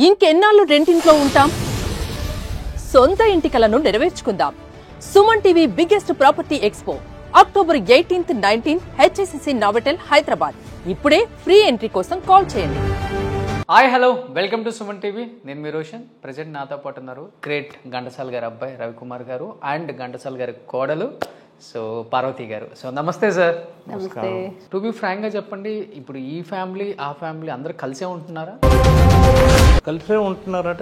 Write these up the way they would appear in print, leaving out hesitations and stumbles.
ఇంకెన్నాళ్ళు రెంటింట్లో ఉంటాం? సొంత ఇంటి కలను నెరవేర్చుకుందాం. Suman TV biggest property expo October 18th, 19th HSCC Novotel Hyderabad. ఇప్పుడే ఫ్రీ ఎంట్రీ కోసం కాల్ చేయండి. Hi hello, welcome to Suman TV. నేను మీ రోషన్. ప్రజెంట్ నాతో పాటు ఉన్నారు గ్రేట్ ఘంటసాల గారి అబ్బాయి రవికుమార్ గారు అండ్ ఘంటసాల గారి కోడలు సో పార్వతి గారు. సో నమస్తే సార్. నమస్తే. టు బి ఫ్రాంక్ గా చెప్పండి, ఇప్పుడు ఈ ఫ్యామిలీ ఆ ఫ్యామిలీ అందరూ కలిసే ఉంటున్నారా? కలిసే ఉంటున్నారట.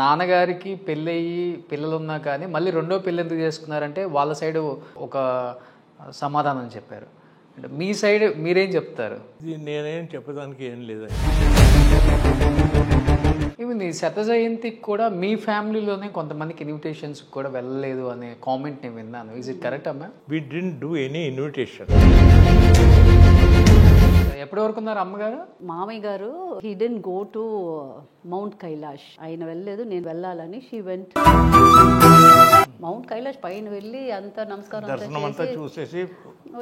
నాన్నగారికి పెళ్ళయి పిల్లలు ఉన్నా కానీ మళ్ళీ రెండో పెళ్ళి ఎందుకు చేసుకున్నారంటే వాళ్ళ సైడ్ ఒక సమాధానం చెప్పారు. అంటే మీ సైడ్ మీరేం చెప్తారు? ఇది నేనేం చెప్పడానికి ఏం లేదండి. ఈవెన్ ఈ శత జయంతికి కూడా మీ ఫ్యామిలీలోనే కొంతమందికి ఇన్విటేషన్స్ కూడా వెళ్ళలేదు అనే కామెంట్ నేను విన్నాను. ఈజ్ ఇట్ కరెక్ట్ అమ్మా? వి డిడ్ంట్ డూ ఎనీ ఇన్విటేషన్. ఎప్పటి వరకు ఉన్నారు అమ్మగారు? మామయ్య గారు he didn't go to Mount Kailash. ఆయన వెళ్ళలేదు, నేను వెళ్ళాలని షీ వెంట్ మౌంట్ కైలాష్ పైన వెళ్ళి అంత నమస్కారం దర్శనం అంతా చూసేసి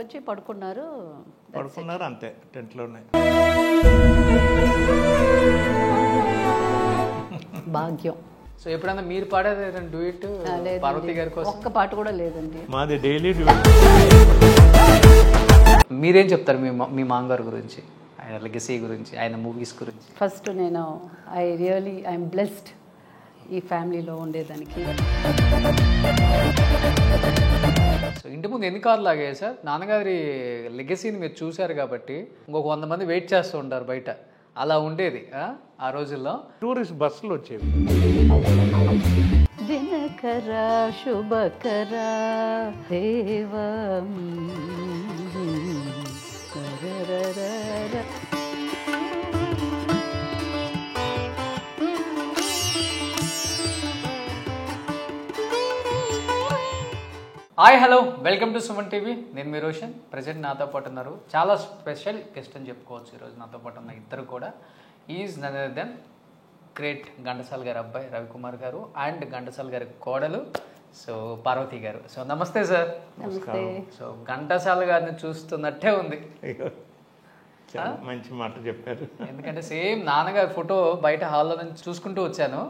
వచ్చి పడుకున్నారు అంతే టెంట్లోనే. భాగ్యం. సో ఎప్పుడైనా మీరు పాడేది డూయిట్ పార్వతి గారి కోసం? ఒక్క పాట కూడా లేదండి. మాది డైలీ మీరేం చెప్తారు మీ మామగారు గురించి, ఆయన లెగసీ గురించి, ఆయన మూవీస్ గురించి? ఫస్ట్ నేను ఐఎమ్ బ్లెస్డ్ ఈ ఫ్యామిలీలో ఉండేదానికి. సో ఇంటి ముందు ఎన్ని కార్లు లాగాయి సార్? నాన్నగారి లెగసీని మీరు చూశారు కాబట్టి ఇంకొక 100 మంది వెయిట్ చేస్తూ ఉంటారు బయట. అలా ఉండేది ఆ రోజుల్లో. టూరిస్ట్ బస్సులు వచ్చేవి. దినకర శుభకర దేవం hi hello, welcome to Suman TV. నేను మీ రోషన్. ప్రజెంట్ నాతో పాటు ఉన్నారు చాలా స్పెషల్ గెస్ట్ అని చెప్పుకోవచ్చు. ఈరోజు నాతో పాటు ఉన్న ఇద్దరు కూడా is none other than great Ghantasala గారి అబ్బాయి రవికుమార్ గారు అండ్ ఘంటసాల గారి కోడలు సో పార్వతి గారు. సో నమస్తే సార్. నమస్తే. సో ఘంటసాల గారిని చూస్తున్నట్టే ఉంది. మంచి మాట చెప్పారు. ఎందుకంటే సేమ్ నాన్నగారి ఫోటో బయట హాల్లో నుంచి చూసుకుంటూ వచ్చాను.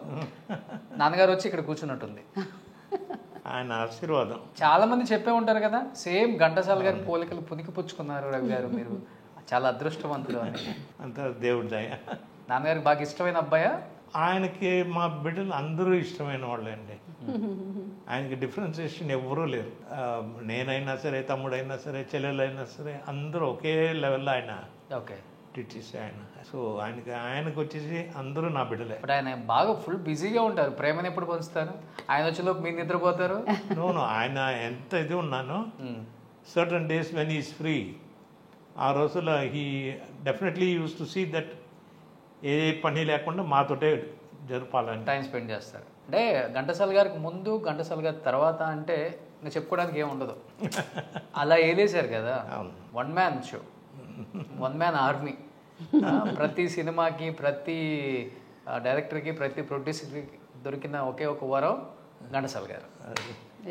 నాన్నగారు వచ్చి ఇక్కడ కూర్చున్నట్టుంది. ఆయన ఆశీర్వాదం. చాలా మంది చెప్పే ఉంటారు కదా, సేమ్ ఘంటసాల గారి పోలికలు పునికి పుచ్చుకున్నారు రవి గారు, మీరు చాలా అదృష్టవంతులు అని. అంత దేవుడి దయ. నాన్నగారికి బాగా ఇష్టమైన అబ్బాయా? ఆయనకి మా బిడ్డలు అందరూ ఇష్టమైన వాళ్ళే అండి. ఆయనకి డిఫరెన్సియేషన్ ఎవరూ లేరు. నేనైనా సరే, తమ్ముడైనా సరే, చెల్లెలైనా సరే అందరూ ఒకే లెవెల్లో ఆయన ఓకే ట్రీట్ చేసి ఆయన. సో ఆయనకు వచ్చేసి అందరూ నా బిడ్డలే. బట్ ఆయన బాగా ఫుల్ బిజీగా ఉంటారు. ప్రేమను ఎప్పుడు పంచుతారు? ఆయన వచ్చేలోపు మీరు నిద్రపోతారు. నో ఆయన ఎంత ఇది ఉన్నానో certain days when is free, ఆ రోజుల్లో he definitely use to see that ఏ పని లేకుండా మాతోటే జరపాలని టైం స్పెండ్ చేస్తారు. అంటే ఘంటసాల గారికి ముందు, ఘంటసాల గారి తర్వాత అంటే ఇంకా చెప్పుకోవడానికి ఏమి ఉండదు. అలా ఏలేశారు కదా. One man show, one man army. ప్రతి సినిమాకి, ప్రతి డైరెక్టర్కి, ప్రతి ప్రొడ్యూసర్కి దొరికిన ఒకే ఒక వరం ఘంటసాల గారు.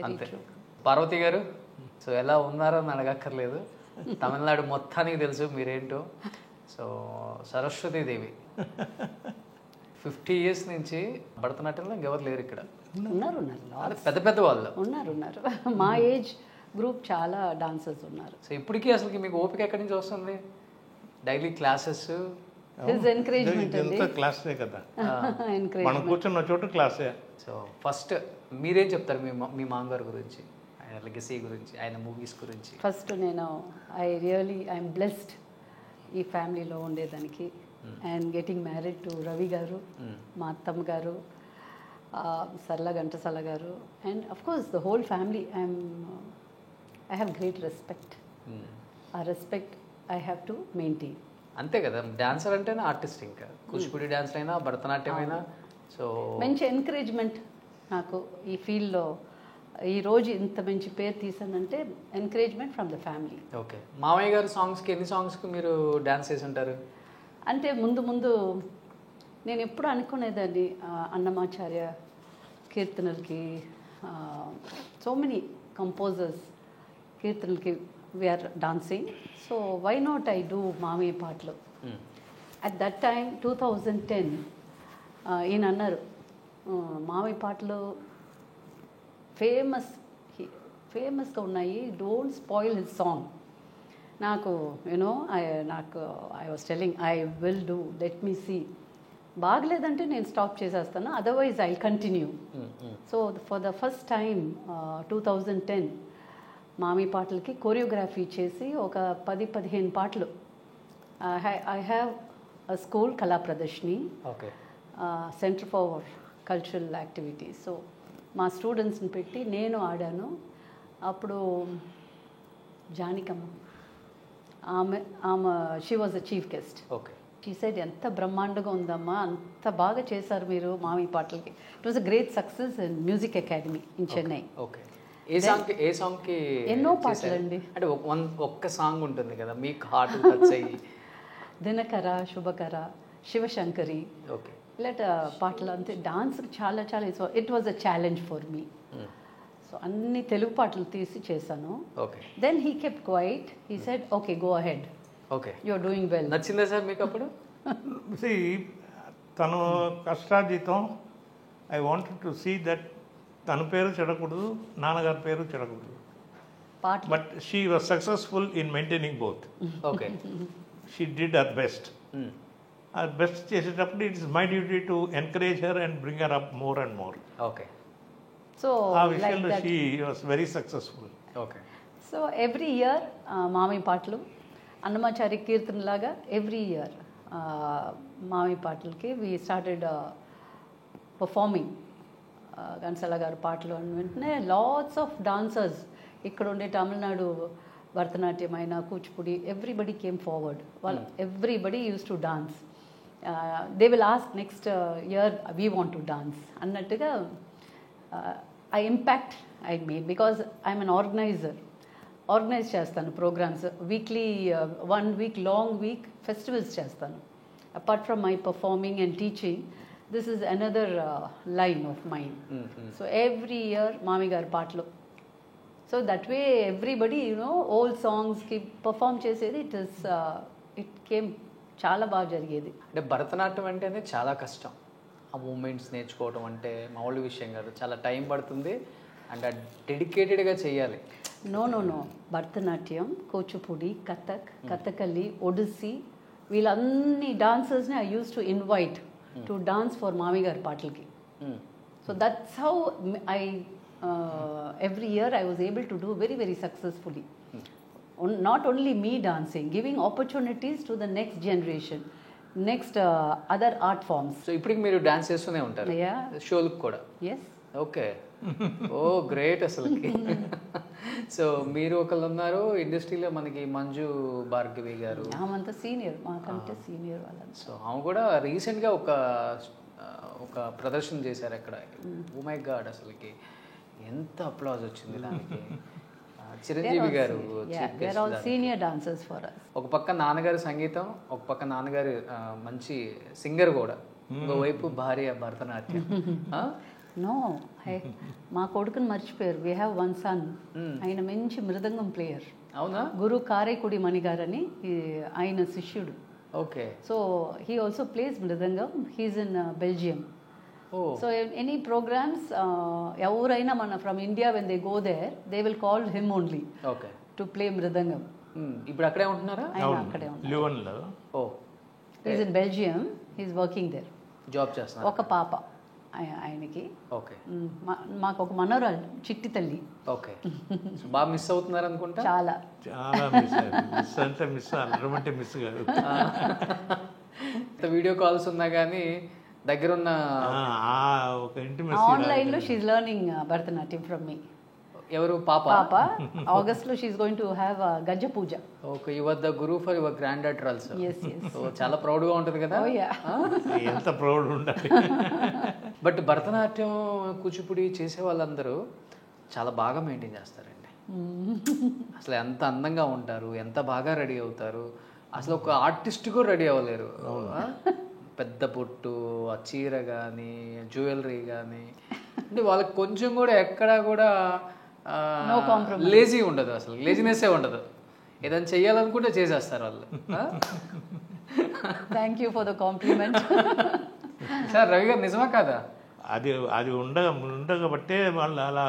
అంతే. పార్వతి గారు సో ఎలా ఉన్నారో అని అడగక్కర్లేదు, తమిళనాడు మొత్తానికి తెలుసు మీరేంటో. సో సరస్వతీదేవి 50 years నుంచి భరతనాట్యంలో ఇంకెవరు లేరు ఇక్కడ. ఉన్నారు పెద్ద పెద్ద వాళ్ళు ఉన్నారు. మా ఏజ్ గ్రూప్ చాలా డాన్సర్స్ ఉన్నారు. సో ఇప్పటికీ అసలు మీకు ఓపిక ఎక్కడి నుంచి వస్తుంది? డైలీ క్లాసెస్, క్లాసే కదా, మనం కూర్చున్న చోటు క్లాసే. సో ఫస్ట్ మీరేం చెప్తారు మీ మామగారు గురించి, ఆయన లెగసీ గురించి, ఆయన మూవీస్ గురించి? ఫస్ట్ నేను ఐఎమ్ బ్లెస్డ్ ఈ ఫ్యామిలీలో ఉండేదానికి. And getting married to Ravi garu, మా అత్తమ్మ garu, Sarala Ghantasala garu, and of course the whole family. I have great respect. ఆ respect I have to maintain. అంతే కదా, డాన్సర్ అంటేనే ఆర్టిస్ట్. ఇంకా కూచిపూడి డాన్సర్ అయినా, భరతనాట్యం అయినా. సో మంచి ఎంకరేజ్మెంట్ నాకు ఈ ఫీల్డ్లో. ఈరోజు ఇంత మంచి పేరు తీసానంటే encouragement from the family. Okay. మామయ్య గారు సాంగ్స్కి ఎన్ని సాంగ్స్కి మీరు డాన్స్ చేసి ఉంటారు? అంటే ముందు నేను ఎప్పుడు అనుకునేదాన్ని, అన్నమాచార్య కీర్తనలకి, సో మెనీ కంపోజర్స్ కీర్తనలకి we are dancing, so why not I do మామయ్య పాటలు. అట్ దట్ టైం 2010 ఈయన అన్నారు మామయ్య పాటలు ఫేమస్గా ఉన్నాయి, డోంట్ స్పాయిల్ హిస్ సాంగ్. నాకు I was telling I will do, let me see. బాగలేదంటే నేను స్టాప్ చేసేస్తాను, otherwise I continue. So for the first time 2010 మామీ పాటలకి కొరియోగ్రఫీ చేసి ఒక 10-15 పాటలు. I have a school Kala Pradarshini, okay, centre for cultural activities. So మా స్టూడెంట్స్ని పెట్టి నేను ఆడాను. అప్పుడు జానికమ్మ ఆమె she was the chief guest. Okay. She said ఎంత బ్రహ్మాండంగా ఉందమ్మా, అంత బాగా చేశారు మీరు మామీ పాటలకి. It was a great success in music academy in Chennai. Okay. ఏ సాంగ్కి ఎన్నో పాటలండి. అంటే ఒక్క సాంగ్ ఉంటుంది కదా మీకు హార్ట్ టచ్ అయ్యి? దినకర, శుభకర, శివశంకరి, ఓకే, ఇలాంటి పాటలు. అంతే డాన్స్ చాలా చాలా it was a challenge for me. So అన్ని తెలుగు పాటలు తీసి చేశాను. Okay. Then he kept quiet, he said okay go ahead, okay, you are doing well. నచ్చిందా సార్ మీకు అప్పుడు? తను కష్టార్జితం. I wanted to see that తన పేరు చెడకూడదు, నాన్నగారి పేరు చెడకూడదు. పాటలు but she was successful in maintaining both. Okay. She did her best. Her best చేసేటప్పుడు it is my duty to encourage her and bring her up more and more. Okay. So ఆ విషయంలో she was very successful. Okay. So every year మామీ పాటలు, అన్నమాచారి కీర్తన లాగా every year మామీ పాటలకి we started performing. Ghantasala గారు పాటలు అని వెంటనే లాట్స్ ఆఫ్ డాన్సర్స్ ఇక్కడ ఉండే తమిళనాడు భరతనాట్యం అయినా కూచిపూడి, ఎవ్రీబడి కేమ్ ఫార్వర్డ్. వాళ్ళు everybody use to dance. They will ask next year we want to dance అన్నట్టుగా ఆ impact I made, because I'm an organise చేస్తాను programmes. Weekly 1 week long week festivals చేస్తాను. Apart from my performing and teaching, this is another line of mind. So every year మామీ గారి పాటలు. So that way everybody old సాంగ్స్కి perform చేసేది. It came చాలా బాగా జరిగేది. అంటే భరతనాట్యం అంటేనే చాలా కష్టం. ఆ మూమెంట్స్ నేర్చుకోవడం అంటే మామూలు విషయం కాదు, చాలా టైం పడుతుంది అండ్ డెడికేటెడ్గా చేయాలి. నో భరతనాట్యం, కూచిపూడి, కథకళి, ఒడిస్సీ, వీళ్ళన్ని డాన్సర్స్ని I use to invite to dance for మామీ గారి పాటలకి. So that's how every year I was able to do very, very successfully. Not only me dancing, giving opportunities to the next generation, next other art forms. So ఇప్పటికి మీరు dance చేస్తూనే ఉంటారు? Yeah. షోలకు కూడా? Yes. Okay. ఓ great అసలుకి. So మీరు ఒకళ్ళు ఉన్నారు ఇండస్ట్రీలో, మనకి మంజు భార్గవి గారు. ఆమంతా సీనియర్, మాకంటే సీనియర్ వాళ్ళంతా. సో ఆమె కూడా రీసెంట్గా ఒక ప్రదర్శన చేశారు అక్కడ. ఓ మై గాడ్, అసలుకి ఎంత అప్లాజ్ వచ్చింది దానికి. చిరంజీవి గారు సీనియర్ డాన్సర్స్ ఫర్ us. ఒక పక్క నాన్నగారి సంగీతం, ఒక పక్క నాన్నగారి మంచి సింగర్ కూడా, ఇంకోవైపు భార్య భరతనాట్యం. నో, మా కొడుకుని మర్చిపోయారు. వీ హ్యావ్ వన్ సన్, ఆయన మంచి మృదంగం ప్లేయర్. అవునా? గురు కారైకుడి మణి గారని ఆయన శిష్యుడు. Okay. So he also plays mridangam. He's in Belgium. So any programmes ఎవరైనా మన from India when they go there, they will call him only to play mridangam. ఇప్పుడు అక్కడే ఉంటున్నారా? ఆయన అక్కడే ఉన్నారు. ఓ, he's in Belgium, he's working there. Job చేస్తున్నారు. ఒక పాప ఆయనకి. ఓకే. మాకు ఒక మనోరాలు, చిట్టి తల్లి. ఓకే. బాగా మిస్ అవుతున్నారు అనుకుంటా. చాలా మిస్ అంటే మిస్ కాదు. వీడియో కాల్స్ ఉన్నా కానీ దగ్గరున్న ఒక ఆన్లైన్ లో she's learning Bharatanatyam from me. ఎవరు? పాప ఆగస్ట్ లో she's going to have Gajja Pooja. Okay. You are the guru for your granddaughter also. yes. So చాలా ప్రౌడ్ గా ఉంటుంది కదా. ఎంత ప్రౌడ్ ఉండాలి. బట్ భరతనాట్యం, కూచిపూడి చేసే వాళ్ళందరూ చాలా బాగా మెయింటైన్ చేస్తారండి. అసలు ఎంత అందంగా ఉంటారు, ఎంత బాగా రెడీ అవుతారు. అసలు ఒక ఆర్టిస్ట్ కూడా రెడీ అవ్వలేరు. పెద్ద పొట్టు, ఆ చీర కానీ, జ్యువెలరీ కానీ, అంటే వాళ్ళకి కొంచెం కూడా ఎక్కడా కూడా లేజీ ఉండదు. అసలు లేజినెస్సే ఉండదు. ఏదైనా చెయ్యాలనుకుంటే చేసేస్తారు వాళ్ళు. Thank you for the compliment. Sir Ravi గారు నిజమా కాదా? అది అది ఉండబట్టే వాళ్ళు అలా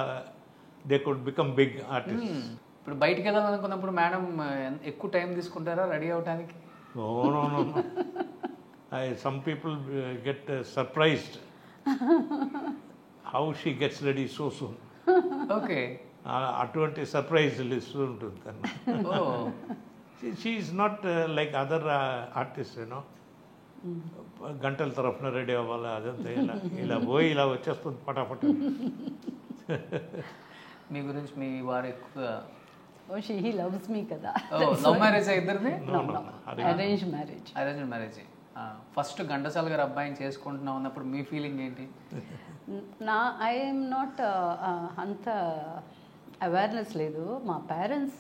they could become big artist. ఇప్పుడు బయటికి వెళ్ళాలనుకున్నప్పుడు మేడం ఎక్కువ టైం తీసుకుంటారా రెడీ అవడానికి? No. Some people get surprised how she gets ready so soon. Okay. అటువంటి సర్ప్రైజ్ ఇస్తూ ఉంటుంది తను. She is not like other artist you know, గంటల తరఫున రెడీ అవ్వాలి అదంతా. ఇలా పోయి ఇలా వచ్చేస్తుంది పటాపట. మీ గురించి మీ వారు ఎక్కువ హీ లవ్స్ మీ కదా. లవ్ మ్యారేజ్ ఇద్దరిది? Arrange marriage. Arrange marriage. First Ghantasala garu అబ్బాయిని చేసుకుంటున్నాం అన్నప్పుడు మీ ఫీలింగ్ ఏంటి? ఐఎమ్ నాట్ అంత అవేర్నెస్ లేదు. మా parents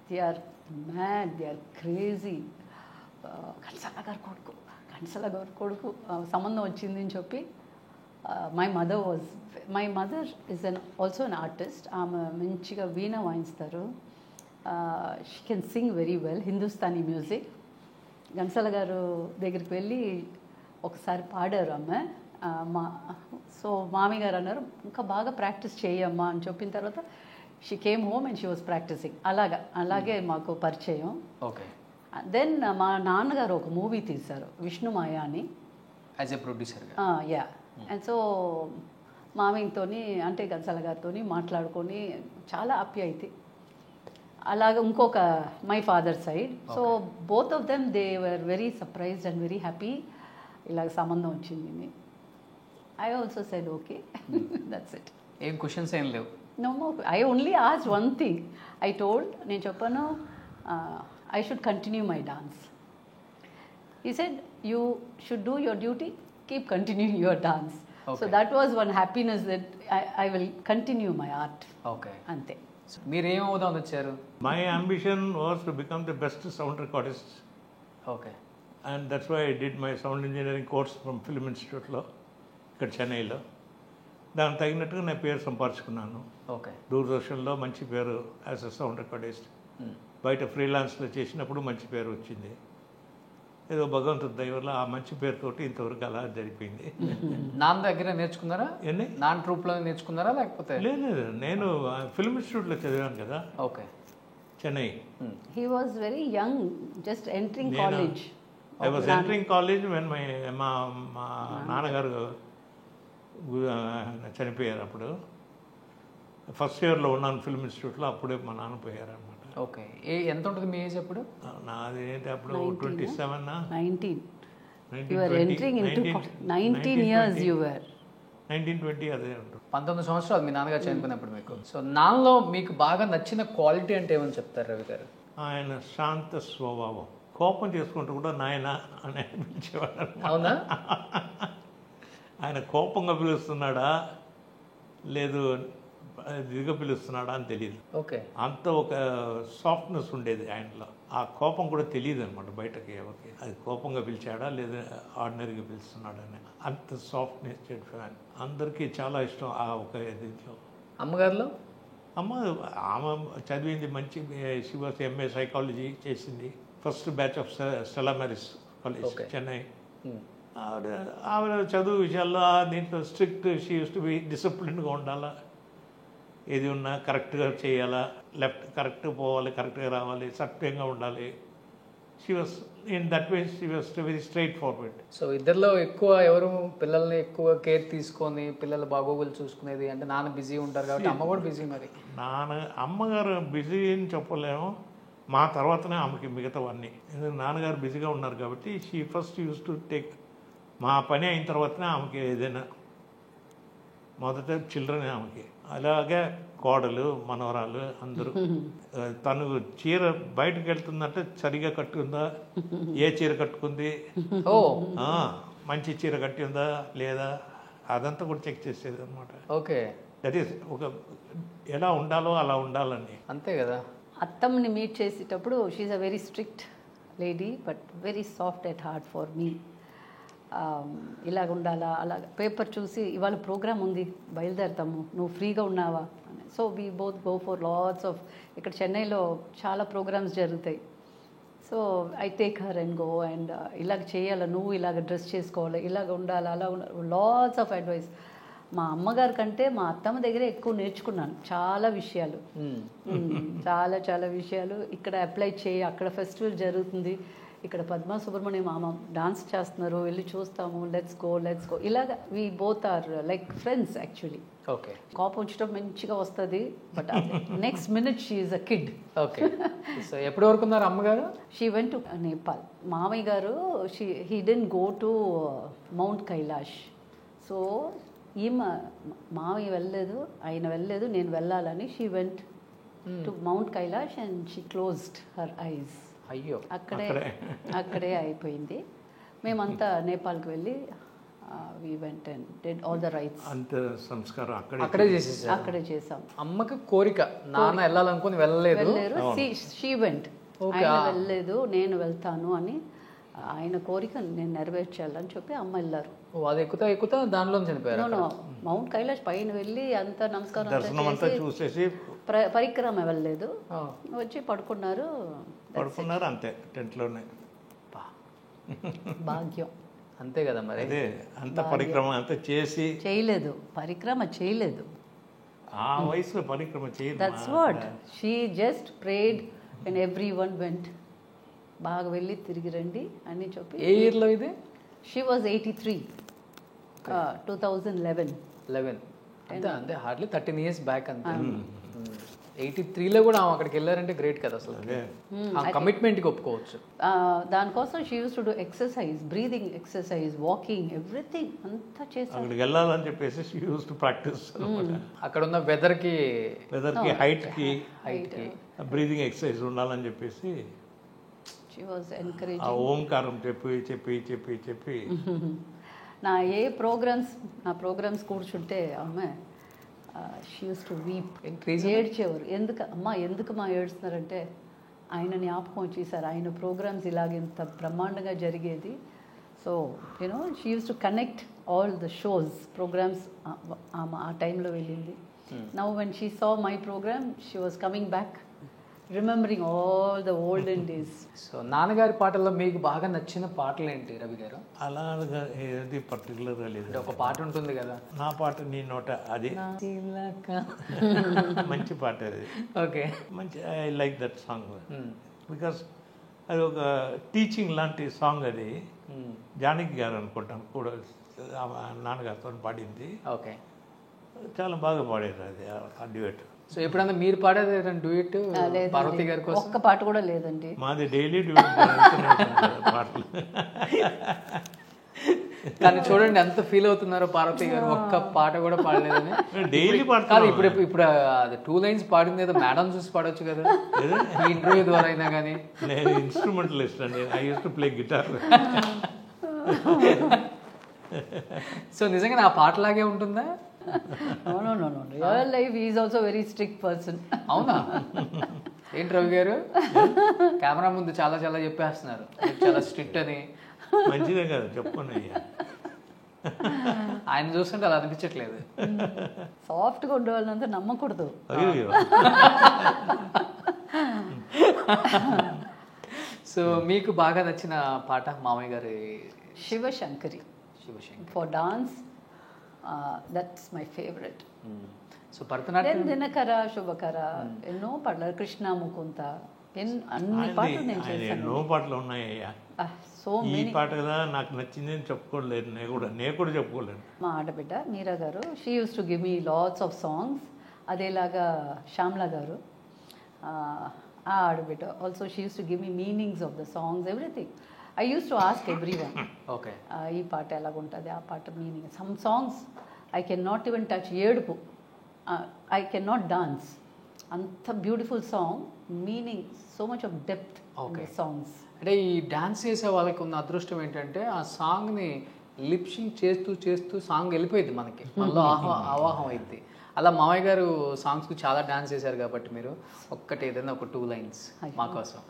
they are mad, they are crazy. Ghantasala garu కొడుకు సంబంధం వచ్చింది అని చెప్పి my mother is also an artist. ఆమె మంచిగా వీణ వాయిస్తారు. She can sing very well Hindustani music. Ghantasala garu దగ్గరికి వెళ్ళి ఒకసారి పాడారు ఆమె. సో మామయ్య గారు అన్నారు ఇంకా బాగా ప్రాక్టీస్ చేయమ్మా అని చెప్పిన తర్వాత she came home and she was practising. అలాగే మాకు పరిచయం. ఓకే. దెన్ మా నాన్నగారు ఒక మూవీ తీశారు విష్ణు మాయ అని, as a producer. Yeah. And so మామయ్యతో అంటే ఘంటసాల గారితో మాట్లాడుకొని చాలా ఆప్యాయత. అలాగే ఇంకొక my father side. So both of them they were very surprised and very happy ఇలాగ సంబంధం వచ్చింది. I also said okay, that's it. ఏం క్వశ్చన్స్ ఏం లేవు? No, I only asked one thing. I told, నేను చెప్పాను I should continue my dance. He said, you should do your duty, keep continuing your dance. Okay. So that was one happiness that I will continue my art. Okay. అంతే. మీరు ఏం అవుదామని వచ్చారు? My ambition was to become the best sound recordist. Okay. And that's why I did my sound engineering course from Film Instituteలో ఇక్కడ చెన్నైలో. దానికి తగినట్టుగా నేను పేరు సంపాదించుకున్నాను. ఓకే. దూరదర్శన్లో మంచి పేరు యాజ్ అ సౌండ్ రికార్డిస్ట్. బయట ఫ్రీలాన్స్లో చేసినప్పుడు మంచి పేరు వచ్చింది. ఏదో భగవంతుడి దయ వల్ల ఆ మంచి పేరుతోటి ఇంతవరకు అలా జరిపింది. నాన్న దగ్గర నేర్చుకున్నారా? ఎన్ని నాన్న ట్రూప్లో నేర్చుకున్నారా లేకపోతే? లేదు, నేను ఫిల్మ్ ఇన్స్టిట్యూట్లో చదివాను కదా. Okay. Chennai. He was very young, just entering college. I was entering college when మా నాన్నగారు చనిపోయారు. అప్పుడు ఫస్ట్ ఇయర్లో ఉన్నాను ఫిల్మ్ ఇన్స్టిట్యూట్లో. అప్పుడే మా నాన్న పోయారు అనమాట. ఓకే. ఎంత ఉంటుంది మీ ఏజ్ అప్పుడు? నాది ఏంటి అప్పుడు 27. 19. You were entering into 19 years you were. 1920 అదే ఉంటుంది. 19 సంవత్సరాలు మీ నాన్నగారు చనిపోయినప్పుడు మీకు. సో నాన్నలో మీకు బాగా నచ్చిన క్వాలిటీ అంటే ఏమని చెప్తారు రవి గారు? ఆయన శాంత స్వభావం. కోపం చేసుకుంటూ కూడా నాయన అని పిలిచేవాడు. అవునా? ఆయన కోపంగా పిలుస్తున్నాడా లేదు దిగ పిలుస్తున్నాడా అని తెలియదు. ఓకే. అంత ఒక సాఫ్ట్నెస్ ఉండేది ఆయనలో. ఆ కోపం కూడా తెలియదు అనమాట బయటకి ఎవరికి. అది కోపంగా పిలిచాడా లేదా ఆర్డినరీగా పిలుస్తున్నాడా అని. అంత సాఫ్ట్ నేచర్డ్ ఫ్యాన్. అందరికీ చాలా ఇష్టం ఆ ఒక దీంట్లో. అమ్మగారిలో? ఆమె చదివింది మంచి. షీ వాస్ ఎంఏ సైకాలజీ చేసింది. First batch of Stella Maris college Chennai. ఆవిడ చదువు విషయాల్లో దీంట్లో strict. She use to be డిసిప్లిన్గా ఉండాలా, ఏది ఉన్నా కరెక్ట్గా చేయాలా, లెఫ్ట్ కరెక్ట్గా పోవాలి, కరెక్ట్గా రావాలి, సత్యంగా ఉండాలి. She was in that way she was very straight forward. So ఇద్దరిలో ఎక్కువ ఎవరు పిల్లల్ని ఎక్కువ కేర్ తీసుకొని పిల్లల బాగోగులు చూసుకునేది? అంటే నాన్న బిజీ ఉంటారు కాబట్టి అమ్మ కూడా బిజీ. మరి అమ్మగారు బిజీ అని చెప్పలేము. మా తర్వాతనే ఆమెకి మిగతావన్నీ. నాన్నగారు బిజీగా ఉన్నారు కాబట్టి she first use to take. మా పని అయిన తర్వాతనే ఆమెకి ఏదైనా మొదట చిల్డ్రన్ ఆమెకి. అలాగే కోడలు మనవరాలు అందరూ. తను చీర బయటకు వెళ్తుందంటే సరిగా కట్టుకుందా, ఏ చీర కట్టుకుంది, మంచి చీర కట్టిందా లేదా, అదంతా కూడా చెక్ చేసేది అనమాట. ఓకే. దట్ ఈస్ ఒక ఎలా ఉండాలో అలా ఉండాలని. అంతే కదా. అత్తమ్మని మీట్ చేసేటప్పుడు she a very strict lady but very soft at heart for me. ఇలాగ ఉండాలా, అలాగ పేపర్ చూసి ఇవాళ ప్రోగ్రామ్ ఉంది బయలుదేరుతాము, నువ్వు ఫ్రీగా ఉన్నావా అని. So we both go for lots of. ఇక్కడ చెన్నైలో చాలా ప్రోగ్రామ్స్ జరుగుతాయి. So I take her and go and ఇలాగ చేయాలి, నువ్వు ఇలాగ డ్రెస్ చేసుకోవాలి, ఇలాగ ఉండాలి, అలా ఉండాలి, లాట్స్ ఆఫ్ అడ్వైస్. మా అమ్మగారి కంటే మా అత్తమ్మ దగ్గర ఎక్కువ నేర్చుకున్నాను చాలా విషయాలు. చాలా చాలా విషయాలు. ఇక్కడ అప్లై చేయి, అక్కడ ఫెస్టివల్ జరుగుతుంది, ఇక్కడ పద్మా సుబ్రహ్మణ్యం మామ డాన్స్ చేస్తున్నారు, వెళ్ళి చూస్తాము, లెట్స్ గో ఇలాగ we both are like friends actually. Okay. కోపం వచ్చేటప్పుడు మంచిగా వస్తుంది, but next minute she is a kid. Okay. So ఎప్పటి వరకు ఉన్నారు అమ్మగారు? She went to Nepal. మామయ్య గారు he didn't go to Mount Kailash. So ఈమె మామయ్య వెళ్ళలేదు, ఆయన వెళ్ళలేదు, నేను వెళ్ళాలని she went to Mount Kailash and she closed her eyes. అయ్యో. అక్కడే అయిపోయింది. మేమంతా నేపాల్కి వెళ్ళి we went and did all the rites. అంత సంస్కారం అక్కడే చేసేసారు. అక్కడే చేసాం. అమ్మకి కోరిక, నాన్న వెళ్ళాలనుకుని వెళ్ళలేదు. She went. ఆయన వెళ్ళలేదు, నేను వెళ్తాను అని ఆయన కోరిక నేను నెరవేర్చాలని చెప్పి అమ్మ వెళ్ళారు. అది ఎక్కుతా దానిలో చనిపోయారు. మౌంట్ కైలాష్ పైన వెళ్ళి అంత నమస్కారం చూసేసి పరిక్రమ వెళ్ళలేదు, వచ్చి పడుకున్నారు అంతే టెంట్లోనే. భాగ్యం. అంతే కదా మరి. అదే అంత పరిక్రమ అంతా చేయలేదు, పరిక్రమ చేయలేదు. ఆ వయసులో పరిక్రమ చేయలేదు. That's what she just prayed and everyone went. బాగా వెళ్ళి తిరిగి రండి అని చెప్పి. ఏ ఇయర్లో ఇది? She was 83, 2011. అంతే హార్డ్లీ 13 years బ్యాక్ అంతే. 83లో కూడా ఆమె అక్కడికి వెళ్ళారంటే గ్రేట్ కదా అసలు. ఆ కమిట్మెంట్కి ఒప్పుకోవచ్చు. దానికోసం she use to do exercise, breathing exercise, walking, everything అంతా చేశారు. అక్కడికి వెళ్ళాలని చెప్పేసి షీ యూస్ టు ప్రాక్టీస్. అక్కడ ఉన్న వెదర్కి హైట్కి బ్రీదింగ్ ఎక్సర్సైజ్ ఉండాలని చెప్పేసి షీ వాజ్ ఎంకరేజింగ్. ఆ ఓంకారం చెప్పి నా ప్రోగ్రామ్స్ కూర్చుంటే ఆమె షీ యూస్ టు వీప్. ఏడ్చేవారు. ఎందుకు మా ఏడుస్తున్నారంటే ఆయన జ్ఞాపకం వచ్చేసారు, ఆయన ప్రోగ్రామ్స్ ఇలాగ ఇంత బ్రహ్మాండంగా జరిగేది. So you know she use to connect all the shows programs. ఆ టైంలో వెళ్ళింది. Now when she saw my program she was coming back, remembering all the olden days. So నాన్నగారి పాటల్లో మీకు బాగా నచ్చిన పాటలు ఏంటి రవి గారు? అలాగా ఏది పర్టికులర్గా లేదు, ఒక పాట ఉంటుంది కదా, నా పాట నీ నోట, అది మంచి పాట అది. ఓకే. మంచి I like that song because అది ఒక టీచింగ్ లాంటి సాంగ్. అది జానకి గారు అనుకుంటాను కూడా నాన్నగారితో పాడింది. ఓకే. చాలా బాగా పాడారు అది ఆ డ్యూయట్. సో ఎప్పుడన్నా మీరు పాడేది డ్యూయట్ పార్వతి గారి కోసం? ఒక్క పాట కూడా లేదండి. మాది డైలీ డ్యూయట్ పాటలు. కానీ చూడండి ఎంత ఫీల్ అవుతున్నారో పార్వతి గారు, ఒక్క పాట కూడా పాడలేదని. డైలీ కాదు, ఇప్పుడు అది 2 lines పాడింది ఏదో మేడం చూసి పాడొచ్చు కదా ఈ ఇంటర్వ్యూ ద్వారా అయినా. కానీ నేను ఇన్స్ట్రుమెంటలిస్ట్ అండి, I use to play guitar. So నిజంగా నా పాటలాగే ఉంటుందా? No. Real life he is also very strict person. అవునా? ఏంటి రవి గారు కెమెరా ముందు చాలా చెప్పేస్తున్నారు, చాలా స్ట్రిక్ట్ అని. మంచిదే కదా, చెప్పుకోండి అయ్యా. ఆయన చూస్తుంటే అలా అనిపించట్లేదు. సాఫ్ట్గా ఉండేవాళ్ళంతా నమ్మకూడదు. అయ్యో. సో మీకు బాగా నచ్చిన పాట మామయ్య గారి? Shivashankari. For dance that's my favorite. So Bharatanatyam, Dinakara, Shubhakara, ఎన్నో పాటలు, కృష్ణ ముకుంత, అన్ని పాటలు నేను చేశాను. ఎన్నో పాటలు ఉన్నాయ్యా. సో ఈ పాట కదా నాకు నచ్చింది అని చెప్పుకోలేదు, నేను కూడా చెప్పుకోలేను. మా ఆడబిడ్డ Meera garu, she use to give me lots of songs. అదేలాగా శ్యామ్లా గారు, ఆ ఆడబిడ్డ also she use to give me meanings of the songs, everything. I used to ask everyone. Okay. ఈ పాట ఎలాగుంటుంది, ఆ పాట meaning. Some songs I can not even touch. ఏడుపు, I can not dance. అంత beautiful song, meaning, so much of depth songs. అంటే ఈ dance చేసే వాళ్ళకి ఉన్న అదృష్టం ఏంటంటే ఆ సాంగ్ని లిప్షింగ్ చేస్తూ సాంగ్ వెళ్ళిపోయింది మనకి, మళ్ళీ ఆవాహం అయింది. అలా మామయ్య గారు సాంగ్స్కి చాలా డాన్స్ చేశారు కాబట్టి మీరు ఒక్కటి ఏదైనా ఒక 2 lines మా కోసం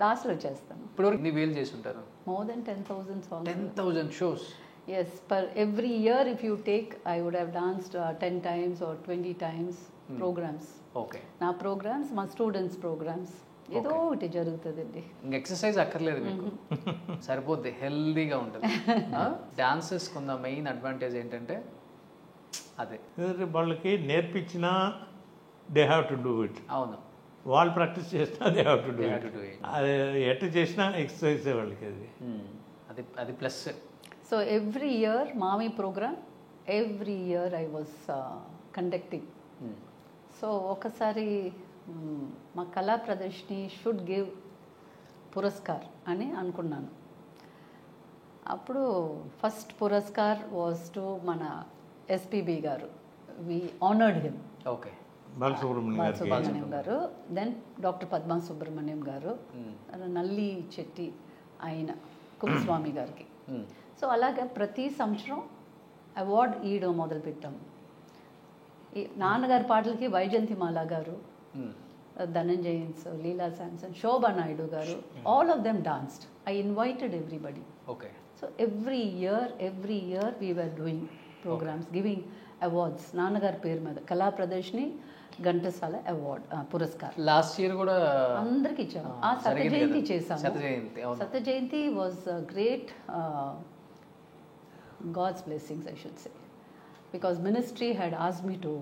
లాస్ట్లో చేస్తాను. ఇప్పుడు ఎన్ని వేలు చేసి ఉంటారు? More than 10,000 songs. 10,000 shows. Yes, per every year if you take, I would have danced 10 times or 20 times programs. Okay. నా programs, మా students programs, ఏదో ఒకటి జరుగుతుందండి. ఇంక ఎక్సర్సైజ్ అక్కర్లేదు మీకు, సరిపోద్ది, హెల్దీగా ఉంటుంది. డాన్సెస్కి ఉన్న మెయిన్ అడ్వాంటేజ్ ఏంటంటే అదే వాళ్ళకి నేర్పించినా they have to do it. అవును, వాళ్ళు ప్రాక్టీస్ చేసినా they have to do have it. to do it. అది ఎట్లా చేసినా ఎక్సర్సైజ్ వాళ్ళకి అది. అది అది ప్లస్. సో ఎవ్రీ ఇయర్ మామీ program, every year I was conducting. So ఒకసారి మా కళా ప్రదర్శిని షుడ్ గివ్ పురస్కార్ అని అనుకున్నాను. అప్పుడు ఫస్ట్ పురస్కార్ వాజ్ టు మన ఎస్పీబీ గారు. వి ఆనర్డ్ హిమ్. ఓకే, బాలసుబ్రహ్మణ్యం గారు, దెన్ డాక్టర్ పద్మా సుబ్రహ్మణ్యం గారు, నల్లి చెట్టి ఆయన కులస్వామి గారికి. సో అలాగే ప్రతి సంవత్సరం అవార్డు ఇవ్వడం మొదలుపెట్టాము. ఈ నాన్నగారి పాటలకి వైజయంతిమాల గారు, ధనంజయన్స్, లీలా Samson, Shobha Naidu garu, all of them danced. I invited everybody. Okay. So every year we were doing programs, giving awards నాన్నగారి పేరు మీద. కళా ప్రదర్శిని, ఘంటసాల అవార్డ్ పురస్కార్ లాస్ట్ ఇయర్ కూడా అందరికి ఇచ్చాము. ఆ సత్య జయంతి చేశాము. Satya Jayanti was great, God's blessings I should say, because ministry had asked me to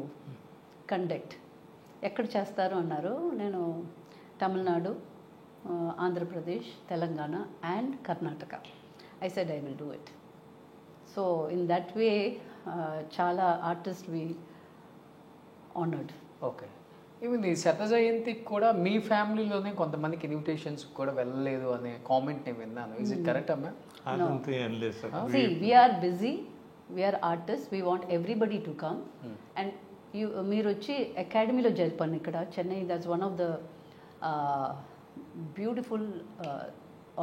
conduct. ఎక్కడ చేస్తారు అన్నారు. నేను Tamil Nadu, Andhra Pradesh, Telangana and Karnataka. I said I will do it. So in that way చాలా ఆర్టిస్ట్ వి ఆనర్డ్. ఓకే. ఈవెన్ ఈ శత జయంతికి కూడా మీ ఫ్యామిలీలోనే కొంతమందికి ఇన్విటేషన్స్ కూడా వెళ్ళలేదు అనే కామెంట్ నేను విన్నాను. ఇస్ ఇట్ కరెక్ట్ అమ్మా? అదంతా ఏం లేదు sir. See, we are busy, we are artists, we want everybody to come. And మీరు వచ్చి అకాడమీలో జరిపాను ఇక్కడ Chennai. That's one of the beautiful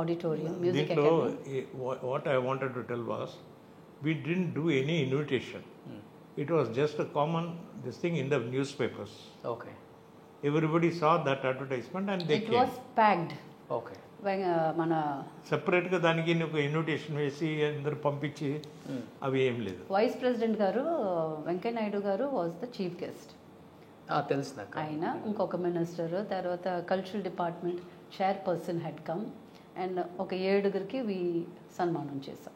auditorium music academy. What I wanted to tell was we didn't do any invitation. It was just a common this thing in the newspapers. Okay. Everybody saw that advertisement and they It came. was packed. Okay. మన సెపరేట్గా దానికి ఒక invitation వేసి అందరు పంపించి అవి ఏం లేదు. వైస్ ప్రెసిడెంట్ గారు వెంకయ్య నాయుడు గారు వాజ్ ద చీఫ్ గెస్ట్. తెలుసు నాకు. ఆయన, ఇంకొక మినిస్టర్, తర్వాత cultural department chairperson head come, and ఒక 7 వి సన్మానం చేశాం.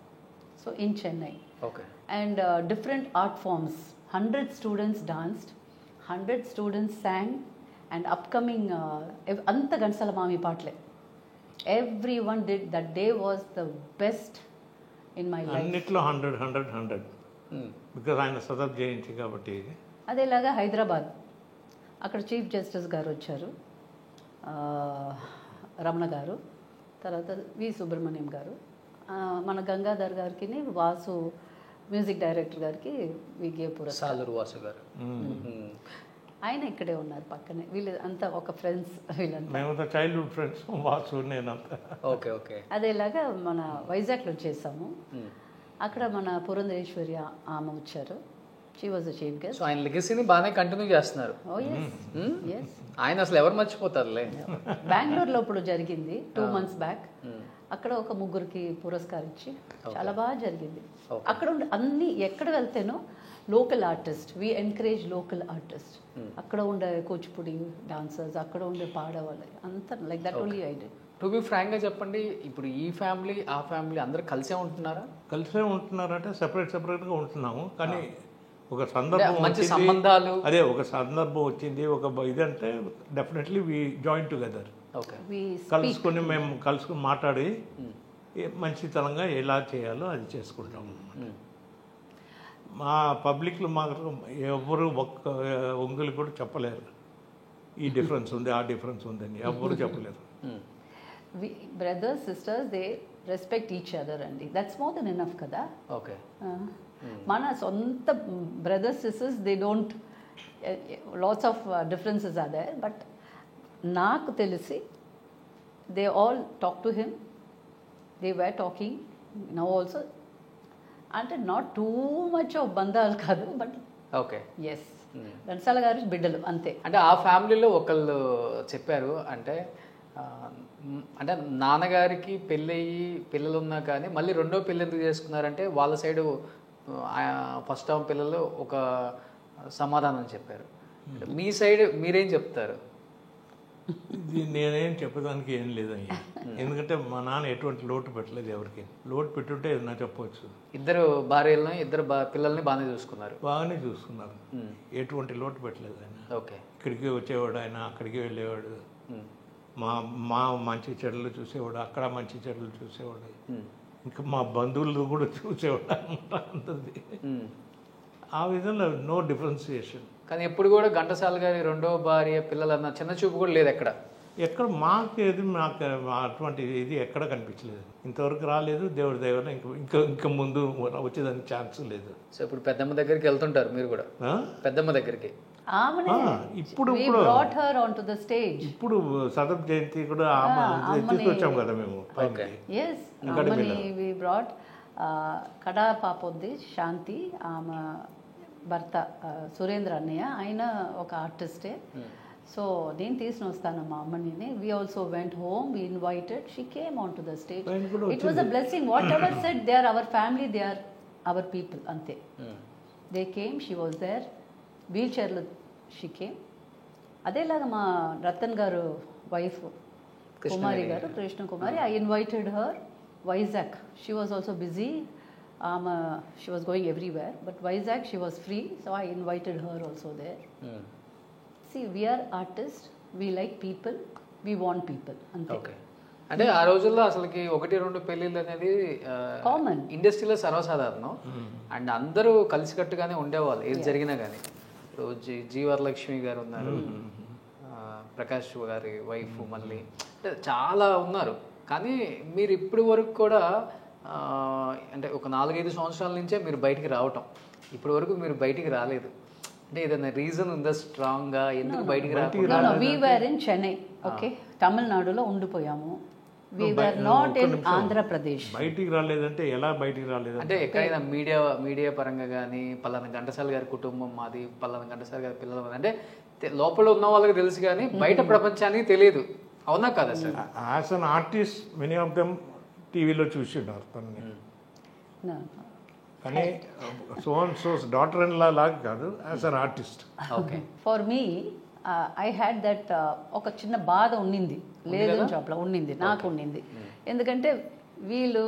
So in Chennai. Okay. And different art forms. 100 students danced, 100 students sang, and upcoming anta Gansala Mami Patle. Everyone did. That day was the best in my life. అన్నిట్లో 100 because ఆయన సదబ్ జయంతి కాబట్టి. అదేలాగా హైదరాబాద్, అక్కడ chief justice గారు వచ్చారు, రమణ గారు, తర్వాత వి సుబ్రహ్మణ్యం గారు, మన గంగాధర్ గారికి, వాసు మ్యూజిక్ డైరెక్టర్ గారికి విగే పురస్కార్. సాలూరు వాసు గారు ఆయన ఇక్కడే ఉన్నారు పక్కనే. వీళ్ళు అంతా ఒక ఫ్రెండ్స్, వీళ్ళంతా మేమంతా చైల్డ్హుడ్ ఫ్రెండ్స్, వాసు నేనంతా. ఓకే. ఓకే. అదేలాగా మన వైజాగ్లో చేసాము. అక్కడ మన పురంధరేశ్వరి ఆమె వచ్చారు. She was the chief guest. So ఆయన లెగసీని బాగానే కంటిన్యూ చేస్తున్నారు. ఓ ఎస్. ఆయన అసలు ఎవరు మర్చిపోతారులే. బెంగళూరులో ఇప్పుడు జరిగింది 2 months బ్యాక్. అక్కడ ఒక 3 పురస్కారం ఇచ్చి చాలా బాగా జరిగింది. అక్కడ ఉండే అన్ని ఎక్కడ వెళ్తేనో local artist, we encourage local artist. అక్కడ ఉండే కూచిపూడి డాన్సర్స్, అక్కడ ఉండే పాడేవాళ్ళు అంతా like that only I did. To be ఫ్రాంక్గా చెప్పండి, ఇప్పుడు ఈ ఫ్యామిలీ ఆ ఫ్యామిలీ అందరూ కలిసే ఉంటున్నారా? కలిసే ఉంటున్నారంటే సెపరేట్గా ఉంటున్నాము. కానీ ఒక సందర్భం మంచి సంబంధాలు, అదే ఒక సందర్భం వచ్చింది, ఒక ఇదంటే definitely we join together. Okay. కలుసుకొని మేము కలుసుకుని మాట్లాడి మంచితనంగా ఎలా చేయాలో అది చేసుకుంటాము. మా పబ్లిక్లో మాకు ఎవరు ఒక్క ఒంగులు కూడా చెప్పలేరు ఈ డిఫరెన్స్ ఉంది, ఆ డిఫరెన్స్ ఉందని ఎవరు చెప్పలేరు. Brothers sisters they respect each other అండి. దట్స్ మోర్ దెన్ ఎనఫ్ కదా. ఓకే. మన సొంత brothers sisters they don't, lots of differences are there, but నాకు తెలిసి they all talk to him, they were talking now also. అంటే not too much of బంధాలు కాదు, but okay. Yes, Ghantasala గారి బిడ్డలు అంతే. అంటే ఆ ఫ్యామిలీలో ఒకళ్ళు చెప్పారు, అంటే నాన్నగారికి పెళ్ళయి పిల్లలు ఉన్నా కానీ మళ్ళీ రెండో పెళ్ళి ఎందుకు చేసుకున్నారంటే వాళ్ళ సైడు ఫస్ట్ టైం పిల్లలు ఒక సమాధానం చెప్పారు. మీ సైడ్ మీరేం చెప్తారు? ఇది నేనేం చెప్పడానికి ఏం లేదయ్యా, ఎందుకంటే మా నాన్న ఎటువంటి లోటు పెట్టలేదు ఎవరికి. లోటు పెట్టుంటే ఏదైనా చెప్పవచ్చు. ఇద్దరు భార్యలను ఇద్దరు పిల్లల్ని బాగానే చూసుకున్నారు. బాగానే చూసుకున్నారు, ఎటువంటి లోటు పెట్టలేదు ఆయన. ఓకే. ఇక్కడికి వచ్చేవాడు ఆయన, అక్కడికి వెళ్ళేవాడు, మా మా మంచి చెడులు చూసేవాడు, అక్కడ మంచి చెడులు చూసేవాడు, ఇంకా మా బంధువులు కూడా చూసేవాడు అనమాట అందరిది. ఆ విధంగా నో డిఫరెన్సియేషన్. కానీ ఎప్పుడు కూడా ఘంటసాల గారి రెండో భార్య పిల్లలన్న చిన్న చూపు కూడా లేదు ఎక్కడ. మాకు అటువంటి ఇది ఎక్కడ కనిపించలేదు, ఇంతవరకు రాలేదు. దేవుడి దయ ఇంకా ముందు వచ్చేదానికి ఛాన్స్ లేదు. సో ఇప్పుడు పెద్దమ్మ దగ్గరికి వెళ్తుంటారు మీరు కూడా? పెద్దమ్మ దగ్గరికి ఇప్పుడు ఇప్పుడు సదప్ జయంతి కూడా తీసుకొచ్చాం కదా మేము. కడా పాప ఉంది శాంతి, ఆమె భర్త సురేంద్ర అన్నయ్య, ఆయన ఒక ఆర్టిస్టే. సో నేను తీసుకుని వస్తాను మా అమ్మని. We also went home, we invited, she came on to the stage. It was a blessing. Whatever said, they are our family, they are our people, అంతే. They came, she was there, wheel చైర్లో she came. అదేలాగా మా Ratan garu wife Kumari garu, Krishna Kumari, I invited her Vizag. She was also busy. She was going everywhere, but Vizag she was free, so I invited her also there. See, we are artists, we like people, we want people. Okay. అంటే ఆ రోజుల్లో అసలుకి 1-2 పెళ్ళిళ్ళు అనేది common, ఇండస్ట్రీలో సర్వసాధారణం. And అందరూ కలిసికట్టుగానే ఉండేవాళ్ళు ఏది జరిగినా కానీ. ఇప్పుడు జీ వరలక్ష్మి గారు ఉన్నారు, ప్రకాష్ గారి వైఫ్, మళ్ళీ అంటే చాలా ఉన్నారు. కానీ మీరు ఇప్పటి వరకు కూడా అంటే ఒక 4-5 సంవత్సరాల నుంచే మీరు బయటికి రావటం, ఇప్పటి వరకు మీరు బయటికి రాలేదు. అంటే ఏదైనా రీజన్ ఉందా స్ట్రాంగ్గా ఎందుకు బయటికి రాకుండా? వి వర్ ఇన్ చెన్నై, ఓకే, తమిళనాడులో ఉండిపోయాము. వి వర్ నాట్ ఇన్ ఆంధ్రప్రదేశ్. బయటికి రాలేదంటే ఎలా బయటికి రాలేదు అంటే ఎక్కడైనా మీడియా పరంగా కానీ పలానా ఘంటసాల గారి కుటుంబం మాది, పలానా ఘంటసాల గారి పిల్లలు మాది అంటే లోపల ఉన్న వాళ్ళకి తెలుసు కానీ బయట ప్రపంచానికి తెలియదు. అవునా కదా sir? As an artist many of them టీవీలో చూసిండారు తనని, కానీ సోస్ డాటర్ ఇన్ లా లాగా కాదు, as an artist. Okay. For me I had that ఒక చిన్న బాధ ఉండింది, లేదని చెప్పలా, ఉండింది, నాకు ఉండింది. ఎందుకంటే వీళ్ళు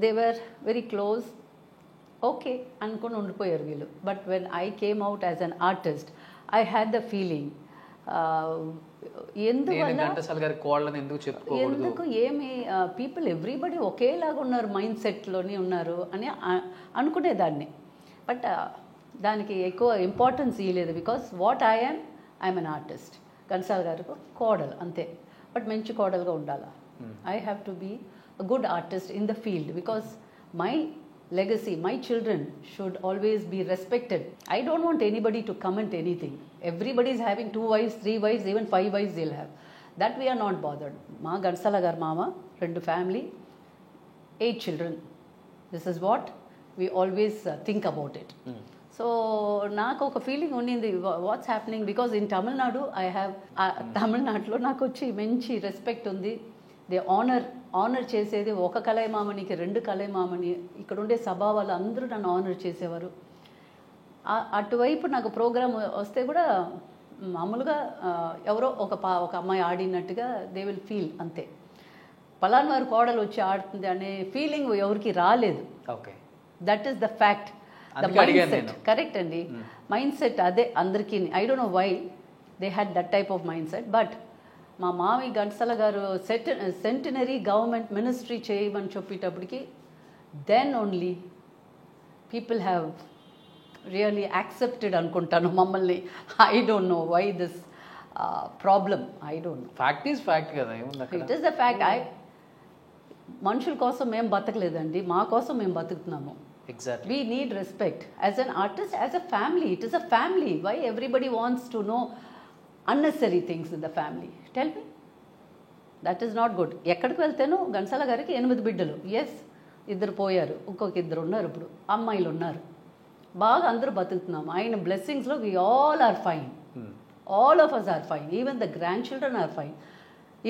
they were very close, okay అనుకుని ఉండిపోయారు వీళ్ళు. But when I came out as an artist, I had the feeling ఎందుకు ఏమి పీపుల్ ఎవ్రీబడి ఒకేలాగా ఉన్నారు, మైండ్ సెట్లోనే ఉన్నారు అని అనుకునేదాన్ని. బట్ దానికి ఎక్కువ ఇంపార్టెన్స్ ఇవ్వలేదు. Because what I'm an artist, Ghantasala గారికి కోడలు అంతే. బట్ మంచి కోడలుగా ఉండాలా. I have to be a good artist in the field, because my legacy, my children should always be respected. I don't want anybody to comment anything. Everybody is having 2 wives, 3 wives, even 5 wives they'll have. That we are not bothered. Ma Ghantasala gar mama, 2 family, 8 children. This is what we always think about it. So నాకు ఒక feeling ఉండింది, what's happening, because in Tamil Nadu I have, తమిళనాడులో నాకు వచ్చి మంచి respect ఉంది. They honour చేసేది ఒక కలైమామనికి 2 కలైమామని, ఇక్కడ ఉండే సభ వాళ్ళు అందరూ నన్ను ఆనర్ చేసేవారు. అటువైపు నాకు ప్రోగ్రామ్ వస్తే కూడా మామూలుగా ఎవరో ఒక అమ్మాయి ఆడినట్టుగా దే విల్ ఫీల్, అంతే. పలానా వారి కోడలు వచ్చి ఆడుతుంది అనే ఫీలింగ్ ఎవరికి రాలేదు. Okay, that is the fact, the mindset. Correct అండి, మైండ్ సెట్ అదే అందరికీ. I don't know why they had that type of mindset. But మా మామి Ghantasala garu centenary government ministry చేయమని చెప్పేటప్పటికి then only people have really accepted అనుకుంటాను మమ్మల్ని. I don't know why this problem, I don't know. Fact is fact కదా, it is the fact. మనుషుల కోసం మేము బతకలేదండి, మా కోసం మేము బతుకుతున్నాము. Exactly. We need respect. As an artist, as a family, it is a family. Why everybody wants to know unnecessary things in the family? Tell me. That is not good. ఎక్కడికి వెళ్తేనో ఘంటసాల గారికి 8 బిడ్డలు, yes, 2 పోయారు, ఇంకొక 2 ఉన్నారు, ఇప్పుడు అమ్మాయిలు ఉన్నారు, బాగా అందరూ బతుకుతున్నాము. ఆయన బ్లెస్సింగ్స్లో we all are fine, all of us are fine, even the grandchildren are fine,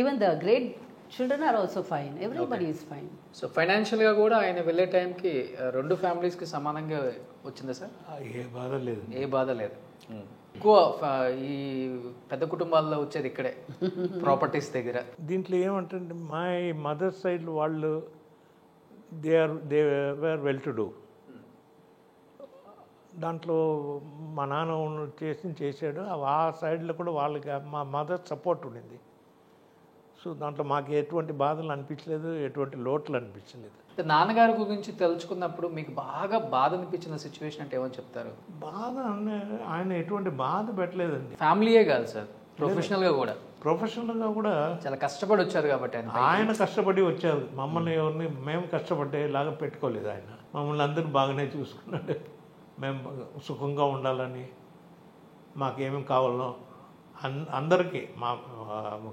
even the great children are also fine, everybody is fine. So ఫైనాన్షియల్గా కూడా ఆయన వెళ్ళే టైంకి 2 ఫ్యామిలీస్కి సమానంగా వచ్చిందా సార్? ఏ బాధ లేదు, ఏ బాధ లేదు. ఎక్కువ ఈ పెద్ద కుటుంబాల్లో వచ్చేది ఇక్కడే ప్రాపర్టీస్ దగ్గర. దీంట్లో ఏమంటే మై మదర్ సైడ్ వాళ్ళు they were well to do. దాంట్లో మా నాన్న చేశాడు. ఆ సైడ్లో కూడా వాళ్ళకి మా మదర్ సపోర్ట్ ఉండింది. సో దాంట్లో మాకు ఎటువంటి బాధలు అనిపించలేదు, ఎటువంటి లోట్లు అనిపించలేదు. నాన్నగారి గురించి తెలుసుకున్నప్పుడు మీకు బాగా బాధ అనిపించిన సిచ్యువేషన్ అంటే ఏమని చెప్తారు? బాధ ఆయన ఎటువంటి బాధ పెట్టలేదండి. ఫ్యామిలీయే కాదు సార్, ప్రొఫెషనల్గా కూడా. ప్రొఫెషనల్గా కూడా చాలా కష్టపడి వచ్చారు కాబట్టి ఆయన కష్టపడి వచ్చారు. మమ్మల్ని ఎవరిని మేము కష్టపడేలాగా పెట్టుకోలేదు. ఆయన మమ్మల్ని అందరూ బాగానే చూసుకున్నాడు. మేము సుఖంగా ఉండాలని, మాకేమేమి కావాలో అందరికీ, మా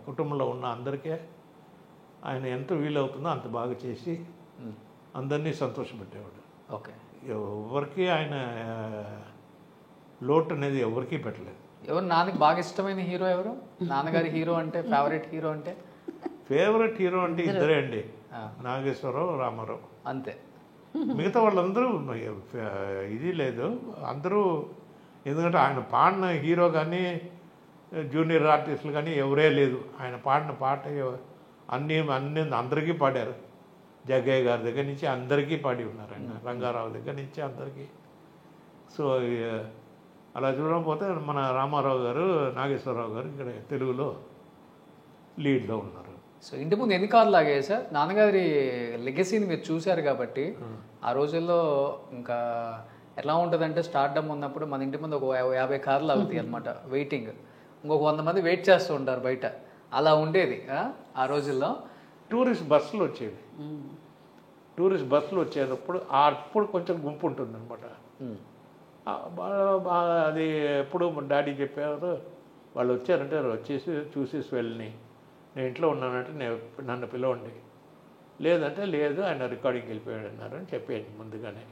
కుటుంబంలో ఉన్న అందరికీ ఆయన ఎంత వీలవుతుందో అంత బాగా చేసి అందరినీ సంతోషపెట్టేవాడు. ఓకే. ఎవరికి ఆయన లోటు అనేది ఎవరికీ పెట్టలేదు. ఎవరు నాన్నకి బాగా ఇష్టమైన హీరో ఎవరు? నాన్నగారి హీరో అంటే ఫేవరెట్ హీరో అంటే? ఫేవరెట్ హీరో అంటే ఇద్దరే అండి, నాగేశ్వరరావు, రామారావు. అంతే. మిగతా వాళ్ళందరూ ఇది లేదు, అందరూ. ఎందుకంటే ఆయన పాడిన హీరో కానీ జూనియర్ ఆర్టిస్టులు కానీ ఎవరే లేదు. ఆయన పాడిన పాట అన్నీ అందరికీ పాడారు. జగ్గయ్య గారి దగ్గర నుంచి అందరికీ పాడి ఉన్నారు ఆయన, రంగారావు దగ్గర నుంచి అందరికీ. సో అలా చూడకపోతే మన రామారావు గారు, నాగేశ్వరరావు గారు ఇక్కడ తెలుగులో లీడ్లో ఉన్నారు. సో ఇంటి ముందు ఎన్ని కార్లు లాగాయి సార్? నాన్నగారి లెగసీని మీరు చూశారు కాబట్టి ఆ రోజుల్లో ఇంకా ఎలా ఉంటుందంటే, స్టార్ట్డమ్ ఉన్నప్పుడు మన ఇంటి ముందు ఒక 50 కార్లు అవుతాయి అనమాట వెయిటింగ్. ఇంకొక 100 మంది వెయిట్ చేస్తూ ఉంటారు బయట. అలా ఉండేది ఆ రోజుల్లో. టూరిస్ట్ బస్సులు వచ్చేవి. టూరిస్ట్ బస్సులు వచ్చేటప్పుడు అప్పుడు కొంచెం గుంపు ఉంటుంది అనమాట. అది ఎప్పుడు డాడీ చెప్పారు, వాళ్ళు వచ్చారంటే చూసేసి వెళ్ళి, నేను ఇంట్లో ఉన్నానంటే నన్ను పిలవండి, లేదంటే లేదు ఆయన రికార్డింగ్కి వెళ్ళిపోయాడు అన్నారని చెప్పాను ముందుగానే.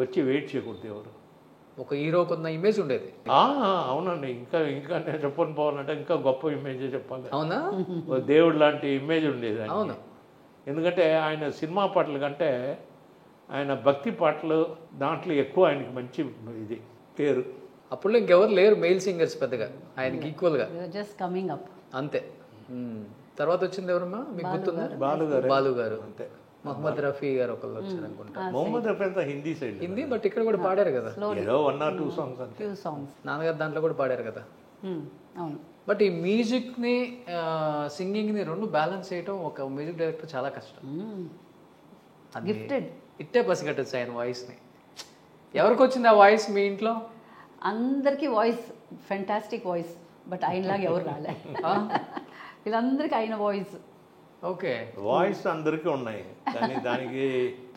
వచ్చి వెయిట్ చేయకూడదు ఎవరు. ఒక హీరోకి ఉన్న ఇమేజ్ ఉండేది. అవునండి. ఇంకా నేను చెప్పని పోవాలంటే ఇంకా గొప్ప ఇమేజే చెప్పాలి. అవునా? దేవుడు లాంటి ఇమేజ్ ఉండేది. అవును. ఎందుకంటే ఆయన సినిమా పాటల కంటే ఆయన భక్తి పాటలు దాంట్లో ఎక్కువ ఆయనకి మంచి ఇది పేరు. అప్పుడు ఇంకెవరు లేరు మెయిల్ సింగర్స్ పెద్దగా ఆయనకి ఈక్వల్గా. జస్ట్ కమింగ్ అప్ అంతే. తర్వాత వచ్చింది ఎవరమ్మా మీకు గుర్తుందా? బాలు గారు. అంతే. మొహమ్మద్ రఫీ గారు ఒకళ్ళు వచ్చారు అనుకుంటా. మొహమ్మద్ రఫీ అంతా హిందీ సైడ్. హిందీ, బట్ ఇక్కడ కూడా పాడారు కదా ఏదో 1 or 2 సాంగ్స్. నాన్నగారు దాంట్లో కూడా పాడారు కదా. అవును. బట్ ఈ మ్యూజిక్ని సింగింగ్ని రెండు బ్యాలెన్స్ చేయడం ఒక మ్యూజిక్ డైరెక్టర్ చాలా కష్టం. గిఫ్టెడ్. ఇట్టే పసిగట్టచ్చు ఆయన వాయిస్ని. ఎవరికి వచ్చింది ఆ వాయిస్ మీ ఇంట్లో? అందరికీ వాయిస్ ఫెంటాస్టిక్ వాయిస్, బట్ ఆయనలాగా ఎవరు రాలే. వీళ్ళందరికీ ఆయన వాయిస్. ఓకే. వాయిస్ అందరికీ ఉన్నాయి కానీ దానికి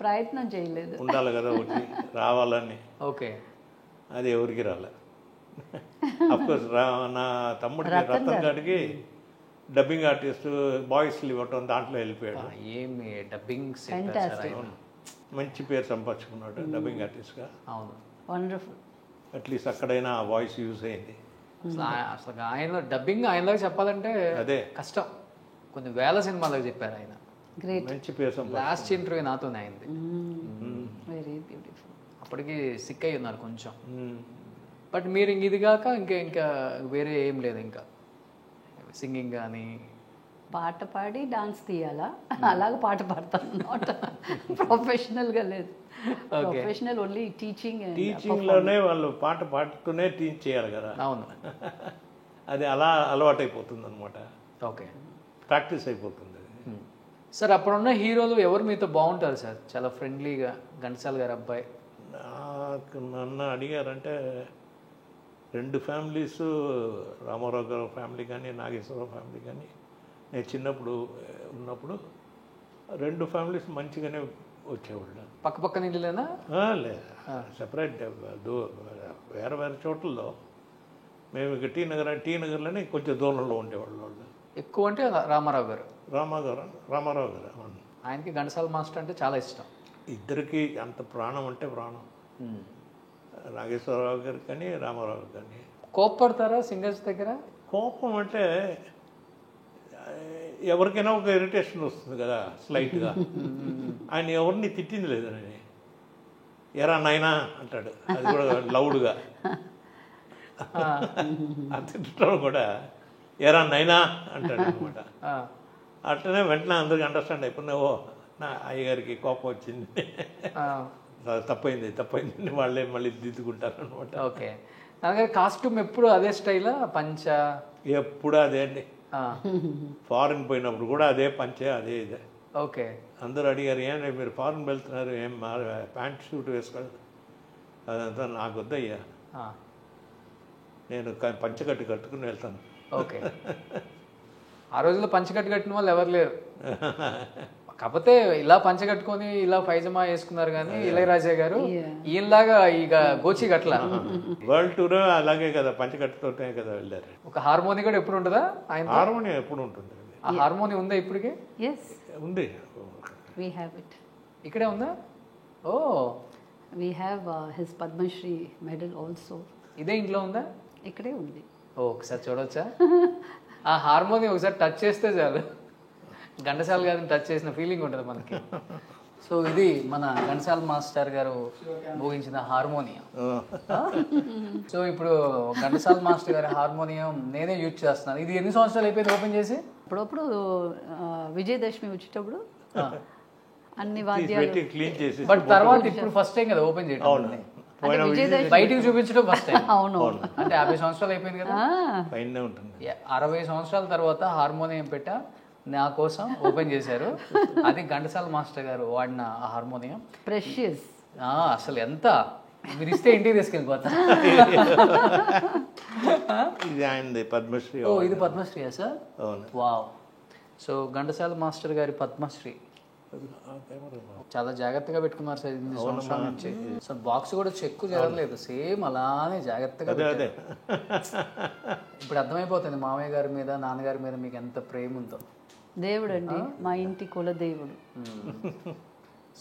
ప్రయత్నం చేయలేదు. ఉండాలి కదా ఒకటి రావాలని. ఓకే. అది ఎవరికి రాలే. అఫ్కోర్స్ నా తమ్ముడికి రతన్ గారికి డబ్బింగ్ ఆర్టిస్ట్ వాయిస్లు ఇవ్వటం దాంట్లో వెళ్ళిపోయాడు. ఏమి డబ్బింగ్ మంచి పేరు సంపాదించుకున్నాడు డబ్బింగ్ ఆర్టిస్ట్గా. అవును. వండర్ఫుల్. అట్లీస్ట్ అక్కడైనా ఆ వాయిస్ యూజ్ అయింది. అసలు ఆయన డబ్బింగ్ ఆయనలాగా చెప్పాలంటే అదే కష్టం. కొన్ని వేల సినిమాలకు చెప్పారు ఆయన. గ్రేట్. మంచి పేరు సంపాదించారు. లాస్ట్ ఇంటర్వ్యూ నాతోనే అయింది. Very beautiful. అప్పటికి సిక్ అయి ఉన్నారు కొంచెం. బట్ మీరు ఇంక ఇది కాక ఇంకా వేరే ఏం లేదు, ఇంకా సింగింగ్ కానీ? పాట పాడి డాన్స్ తీయాలా, అలాగ పాట పాడతాను అన్నమాట. ప్రొఫెషనల్గా లేదు. ప్రొఫెషనల్ ఓన్లీ టీచింగ్లోనే వాళ్ళు పాట పాడుతూనే టీచ్ చేయాలి కదా. అవును. అది అలా అలవాటు అయిపోతుంది అనమాట. ఓకే. ప్రాక్టీస్ అయిపోతుంది. సార్ అప్పుడున్న హీరోలు ఎవరు మీతో బాగుంటారు సార్? చాలా ఫ్రెండ్లీగా. ఘంటసాల గారు అబ్బాయి. నాకు నన్ను అడిగారంటే 2 ఫ్యామిలీస్, రామారావు గారు ఫ్యామిలీ కానీ నాగేశ్వరరావు ఫ్యామిలీ కానీ, నేను చిన్నప్పుడు ఉన్నప్పుడు 2 ఫ్యామిలీస్ మంచిగానే వచ్చేవాళ్ళు. పక్క పక్కన ఇల్లులేనా? లేదు, సెపరేట్ వేరే వేరే చోట్లలో. మేము ఇక టీ నగర్లోనే కొంచెం దూరంలో ఉండేవాళ్ళు వాళ్ళు. ఎక్కువ అంటే రామారావు గారు. రామారావు గారు. ఆయనకి ఘంటసాల మాస్టర్ అంటే చాలా ఇష్టం. ఇద్దరికి అంత ప్రాణం అంటే ప్రాణం. నాగేశ్వరరావు గారు కానీ రామారావు కానీ. కోప్పడతారా సింగర్స్ దగ్గర? కోపం అంటే ఎవరికైనా ఒక ఇరిటేషన్ వస్తుంది కదా స్లైట్గా. ఆయన ఎవరిని తిట్టింది లేదని, ఎరా నాయనా అంటాడు, అది కూడా లౌడ్గా. ఆ తిట్టడం కూడా ఎరా నైనా అంటాడు అనమాట. అట్లనే వెంటనే అందరికి అండర్స్టాండ్ అయిపోయినా, ఓ నా అయ్యగారికి కోపం వచ్చింది, తప్పైంది వాళ్ళే మళ్ళీ దిద్దుకుంటారు అనమాట. ఓకే. నాన్నగారు కాస్ట్యూమ్ ఎప్పుడు అదే స్టైలా, పంచ? ఎప్పుడు అదే అండి. ఫారెన్ పోయినప్పుడు కూడా అదే పంచే, అదే ఇదే. ఓకే. అందరూ అడిగారు, ఏం మీరు ఫారెన్ వెళ్తున్నారు, ఏం ప్యాంట్ షూట్ వేసుకోవాలి, అదంతా నాకు వద్దయ్యా, నేను పంచకట్టు కట్టుకుని వెళ్తాను. ఓకే. ఆ రోజుల్లో పంచకట్టు కట్టిన వాళ్ళు ఎవరు లేరు. కాకపోతే ఇలా పంచ కట్టుకొని ఇలా పైజమా వేసుకున్నారు కానీ ఇళయరాజా గారు ఈయనలాగా ఇక గోచి గట్ల వరల్డ్ టూర్ అలాగే కదా, పంచకట్టుతోనే కదా వెళ్ళారు. ఒక హార్మోని కూడా ఎప్పుడు ఉంటుందా ఆయన? హార్మోనియం ఎప్పుడు ఉంటుంది. ఆ హార్మోని ఉందా ఇప్పటికే? ఉంది. We have it. ఇక్కడే ఉందా? ఓ, We have his Padmashri medal also. ఇదే ఇంట్లో ఉందా? ఇక్కడే ఉంది. ఓ, ఒకసారి చూడవచ్చా? ఆ హార్మోని ఒకసారి టచ్ చేస్తే చాలు, ఘంటసాల గారిని టచ్ చేసిన ఫీలింగ్ ఉంటుంది మనకి. సో ఇది మన ఘంటసాల మాస్టర్ గారు భోగించిన హార్మోనియం. సో ఇప్పుడు ఘంటసాల మాస్టర్ గారి హార్మోనియం నేనే యూజ్ చేస్తున్నాను. ఇది ఎన్ని సంవత్సరాలు అయిపోయింది ఓపెన్ చేసి? అప్పుడప్పుడు విజయదశమి వచ్చేటప్పుడు అన్ని వాద్యాలు క్లీన్ చేసి, బట్ తర్వాత ఇప్పుడు ఫస్ట్ టైం కదా ఓపెన్ చేయడం, బయటికి చూపించడం ఫస్ట్ టైం. అవును, అంటే 50 సంవత్సరాలు అయిపోయింది కదా, పైన ఉంటుంది. 60 సంవత్సరాల తర్వాత హార్మోనియం పెట్టా నా కోసం ఓపెన్ చేశారు. అది ఘంటసాల మాస్టర్ గారు వాడిన హార్మోనియం. ప్రెషియస్. అసలు ఎంత మీరు ఇస్తే ఇంటికి తీసుకెళ్ళిపోతా. ఇది ఆయనది పద్మశ్రీ. ఓ, ఇది పద్మశ్రీయా sir? Wow. So Ghantasala master గారి పద్మశ్రీ చాలా జాగ్రత్తగా పెట్టుకున్నారు సార్ ఇన్ని సంవత్సరాల నుంచి. సో బాక్స్ కూడా చెక్కు జరగలేదు, సేమ్ అలానే జాగ్రత్తగా. ఇప్పుడు అర్థమైపోతుంది మామయ్య గారి మీద నాన్నగారి మీద మీకు ఎంత ప్రేమ ఉందో. దేవుడు అండి, మా ఇంటి కులదేవుడు.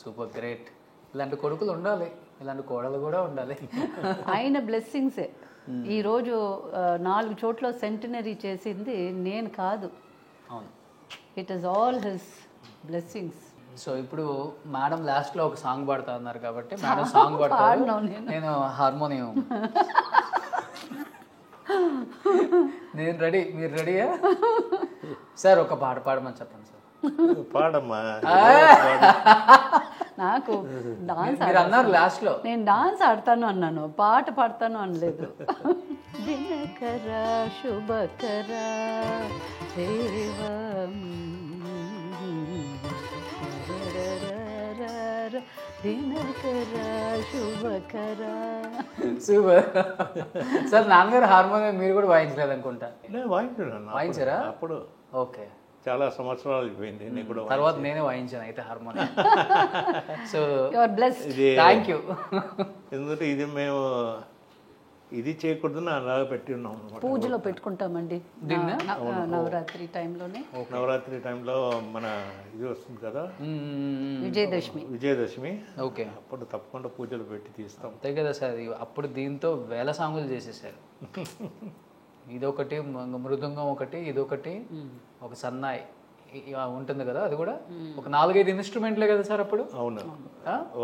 Super great. ఇలాంటి కొడుకులు ఉండాలి, ఇలాంటి కోడలు కూడా ఉండాలి. ఆయన బ్లెస్సింగ్సే. ఈరోజు 4 చోట్ల సెంటినరీ చేసింది నేను కాదు. అవును, it is all his blessings. So ఇప్పుడు మేడం లాస్ట్ లో ఒక సాంగ్ పాడుతా అన్నారు కాబట్టి మేడం సాంగ్ పాడతారు, నేను హార్మోనియం. నేను రెడీ, మీరు రెడీయా సార్? ఒక పాట పాడమని చెప్పండి సార్. పాడమ్మా. నాకు డాన్స్ అన్నారు లాస్ట్ లో. నేను డాన్స్ ఆడతాను అన్నాను, పాట పాడతాను అనలేదు. దినకర శుభకర దేవం దినకర శుభకర. Super sir. నాన్నగారు హార్మోనియం మీరు కూడా వాయించలేదు అనుకుంటా? వాయించారా అప్పుడు? ఓకే, చాలా సంవత్సరాలు అయిపోయింది. నేను కూడా తర్వాత నేనే వాయించాను అయితే హార్మోనియం. So thank you. ఎందుకంటే ఇది మేము ఇది చేయకూడదని అలాగా పెట్టి ఉన్నాం. పూజలో పెట్టుకుంటామండి నవరాత్రి టైంలోనే. నవరాత్రి టైంలో మన ఇది వస్తుంది కదా, విజయదశమి. ఓకే, అప్పుడు తప్పకుండా పూజలు పెట్టి తీస్తాం. అంతే కదా సార్. అప్పుడు దీంతో వేల సాంగులు చేసేసారు. ఇదొకటి, మృదంగం ఒకటి, ఇదొకటి, ఒక సన్నాయి ఉంటుంది కదా, అది కూడా ఒక 4-5 ఇన్స్ట్రుమెంట్లే కదా సార్ అప్పుడు. అవును,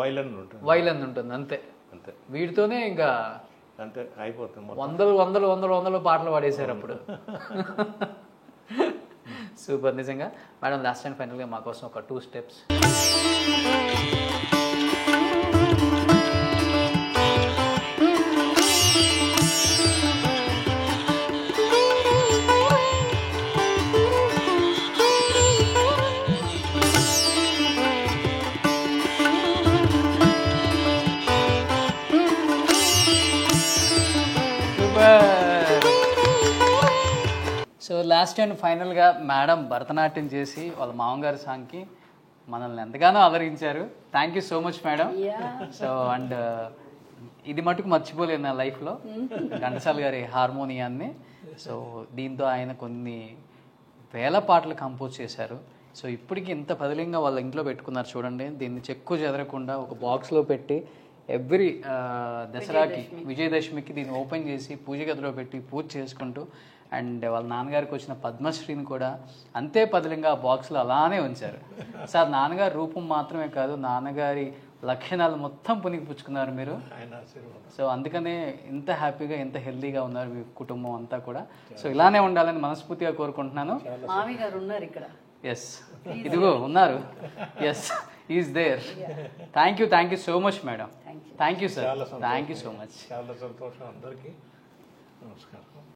వైలన్ ఉంటుంది. వైలన్ ఉంటుంది, అంతే. అంతే, వీటితోనే ఇంకా అంటే అయిపోతుంది. వందలు పాటలు పాడేశారు అప్పుడు. సూపర్. నిజంగా మేడం లాస్ట్ అండ్ ఫైనల్గా మా కోసం ఒక 2 స్టెప్స్. సో లాస్ట్ అండ్ ఫైనల్గా మేడం భరతనాట్యం చేసి వాళ్ళ మామగారి సాంగ్కి మనల్ని ఎంతగానో ఆదరించారు. Thank you so much madam. So and ఇది మటుకు మర్చిపోలేదు నా లైఫ్లో, ఘంటసాల గారి హార్మోనియాన్ని. సో దీంతో ఆయన కొన్ని వేల పాటలు కంపోజ్ చేశారు. సో ఇప్పటికి ఇంత పదిలంగా వాళ్ళ ఇంట్లో పెట్టుకున్నారు చూడండి. దీన్ని చెక్కు చెదరకుండా ఒక బాక్స్లో పెట్టి ఎవ్రీ దసరాకి, విజయదశమికి దీన్ని ఓపెన్ చేసి పూజ గదిలో పెట్టి పూజ చేసుకుంటూ అండ్ వాళ్ళ నాన్నగారికి వచ్చిన పద్మశ్రీని కూడా అంతే పదిలంగా ఆ బాక్స్లో అలానే ఉంచారు. సార్ నాన్నగారి రూపం మాత్రమే కాదు, నాన్నగారి లక్షణాలు మొత్తం పుణికిపుచ్చుకున్నారు మీరు. సో అందుకనే ఇంత హ్యాపీగా ఇంత హెల్తీగా ఉన్నారు మీ కుటుంబం అంతా కూడా. సో ఇలానే ఉండాలని మనస్ఫూర్తిగా కోరుకుంటున్నాను. మామి గారు ఉన్నారు ఇక్కడ. ఎస్, ఇదిగో ఉన్నారు. Yes, is there. Thank you so much madam. Thank you sir. Thank you so much. చాలా సంతోషం అందరికీ. నమస్కారం.